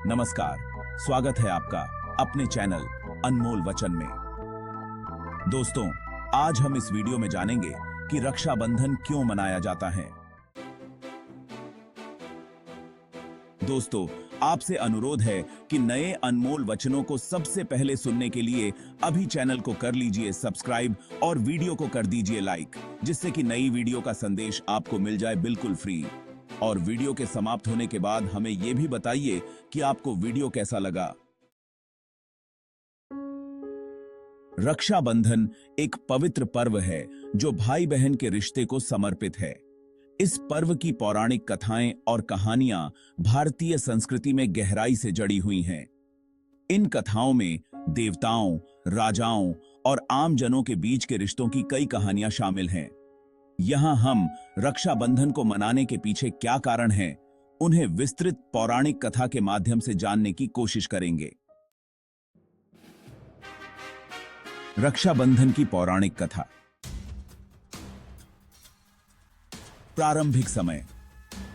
नमस्कार, स्वागत है आपका अपने चैनल अनमोल वचन में। दोस्तों, आज हम इस वीडियो में जानेंगे कि रक्षाबंधन क्यों मनाया जाता है। दोस्तों, आपसे अनुरोध है कि नए अनमोल वचनों को सबसे पहले सुनने के लिए अभी चैनल को कर लीजिए सब्सक्राइब और वीडियो को कर दीजिए लाइक, जिससे कि नई वीडियो का संदेश आपको मिल जाए बिल्कुल फ्री। और वीडियो के समाप्त होने के बाद हमें यह भी बताइए कि आपको वीडियो कैसा लगा। रक्षाबंधन एक पवित्र पर्व है जो भाई बहन के रिश्ते को समर्पित है। इस पर्व की पौराणिक कथाएं और कहानियां भारतीय संस्कृति में गहराई से जड़ी हुई हैं। इन कथाओं में देवताओं, राजाओं और आम जनों के बीच के रिश्तों की कई कहानियां शामिल हैं। यहां हम रक्षाबंधन को मनाने के पीछे क्या कारण हैं, उन्हें विस्तृत पौराणिक कथा के माध्यम से जानने की कोशिश करेंगे। रक्षाबंधन की पौराणिक कथा। प्रारंभिक समय।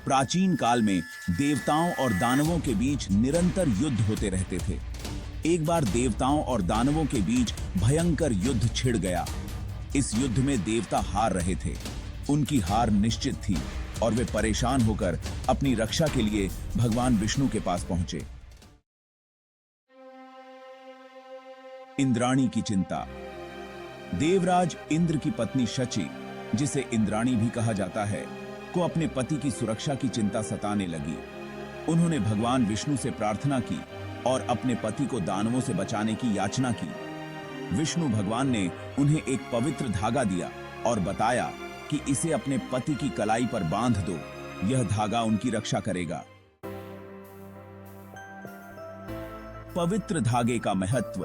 प्राचीन काल में देवताओं और दानवों के बीच निरंतर युद्ध होते रहते थे। एक बार देवताओं और दानवों के बीच भयंकर युद्ध छिड़ गया। इस युद्ध में देवता हार रहे थे। उनकी हार निश्चित थी और वे परेशान होकर अपनी रक्षा के लिए भगवान विष्णु के पास पहुंचे। इंद्राणी की चिंता। देवराज इंद्र की पत्नी शची, जिसे इंद्राणी भी कहा जाता है, को अपने पति की सुरक्षा की चिंता सताने लगी। उन्होंने भगवान विष्णु से प्रार्थना की और अपने पति को दानवों से बचाने की याचना की। विष्णु भगवान ने उन्हें एक पवित्र धागा दिया और बताया कि इसे अपने पति की कलाई पर बांध दो, यह धागा उनकी रक्षा करेगा। पवित्र धागे का महत्व।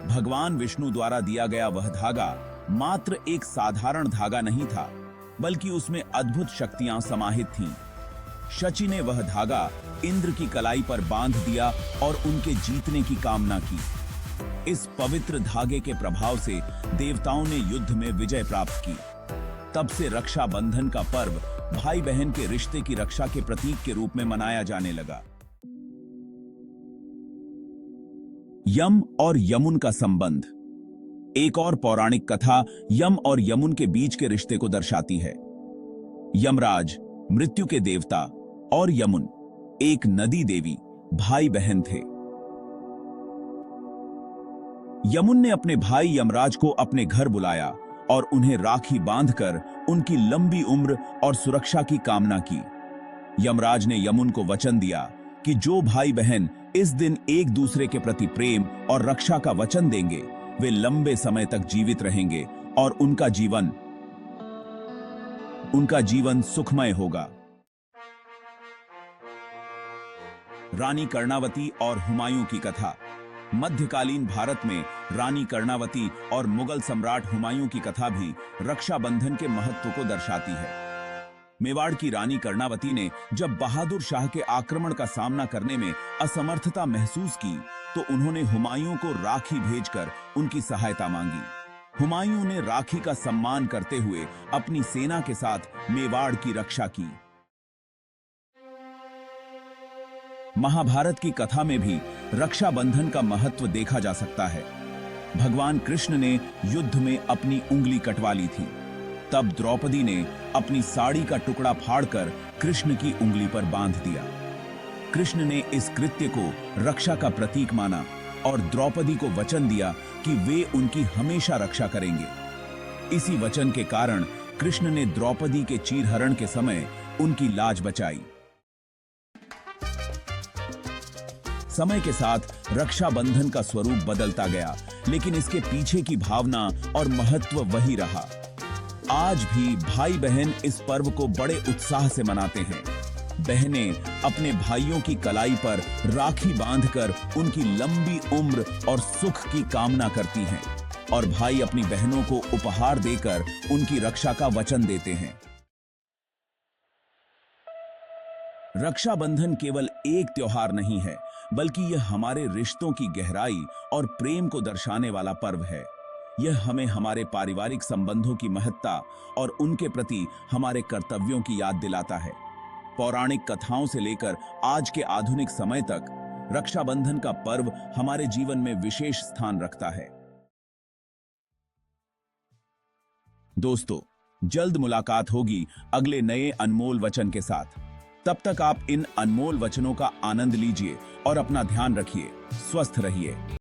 भगवान विष्णु द्वारा दिया गया वह धागा मात्र एक साधारण धागा नहीं था, बल्कि उसमें अद्भुत शक्तियां समाहित थीं। शची ने वह धागा इंद्र की कलाई पर बांध दिया और उनके जीतने की कामना की। इस पवित्र धागे के प्रभाव से देवताओं ने युद्ध में विजय प्राप्त की। तब से रक्षाबंधन का पर्व भाई बहन के रिश्ते की रक्षा के प्रतीक के रूप में मनाया जाने लगा। यम और यमुन का संबंध। एक और पौराणिक कथा यम और यमुन के बीच के रिश्ते को दर्शाती है। यमराज मृत्यु के देवता और यमुन एक नदी देवी भाई बहन थे। यमुन ने अपने भाई यमराज को अपने घर बुलाया और उन्हें राखी बांधकर उनकी लंबी उम्र और सुरक्षा की कामना की। यमराज ने यमुन को वचन दिया कि जो भाई बहन इस दिन एक दूसरे के प्रति प्रेम और रक्षा का वचन देंगे, वे लंबे समय तक जीवित रहेंगे और उनका जीवन सुखमय होगा। रानी कर्णावती और हुमायूं की कथा। मध्यकालीन भारत में रानी कर्णावती और मुगल सम्राट हुमायूं की कथा भी रक्षाबंधन के महत्व को दर्शाती है। मेवाड़ की रानी कर्णावती ने जब बहादुर शाह के आक्रमण का सामना करने में असमर्थता महसूस की, तो उन्होंने हुमायूं को राखी भेजकर उनकी सहायता मांगी। हुमायूं ने राखी का सम्मान करते हुए अपनी सेना के साथ मेवाड़ की रक्षा की। महाभारत की कथा में भी रक्षाबंधन का महत्व देखा जा सकता है। भगवान कृष्ण ने युद्ध में अपनी उंगली कटवा ली थी। तब द्रौपदी ने अपनी साड़ी का टुकड़ा फाड़कर कृष्ण की उंगली पर बांध दिया। कृष्ण ने इस कृत्य को रक्षा का प्रतीक माना और द्रौपदी को वचन दिया कि वे उनकी हमेशा रक्षा करेंगे। इसी वचन के कारण कृष्ण ने द्रौपदी के चीरहरण के समय उनकी लाज बचाई। समय के साथ रक्षाबंधन का स्वरूप बदलता गया, लेकिन इसके पीछे की भावना और महत्व वही रहा। आज भी भाई बहन इस पर्व को बड़े उत्साह से मनाते हैं। बहनें अपने भाइयों की कलाई पर राखी बांधकर उनकी लंबी उम्र और सुख की कामना करती हैं, और भाई अपनी बहनों को उपहार देकर उनकी रक्षा का वचन देते हैं। रक्षाबंधन केवल एक त्योहार नहीं है, बल्कि यह हमारे रिश्तों की गहराई और प्रेम को दर्शाने वाला पर्व है। यह हमें हमारे पारिवारिक संबंधों की महत्ता और उनके प्रति हमारे कर्तव्यों की याद दिलाता है। पौराणिक कथाओं से लेकर आज के आधुनिक समय तक रक्षाबंधन का पर्व हमारे जीवन में विशेष स्थान रखता है। दोस्तों, जल्द मुलाकात होगी अगले नए अनमोल वचन के साथ। तब तक आप इन अनमोल वचनों का आनंद लीजिए और अपना ध्यान रखिए। स्वस्थ रहिए।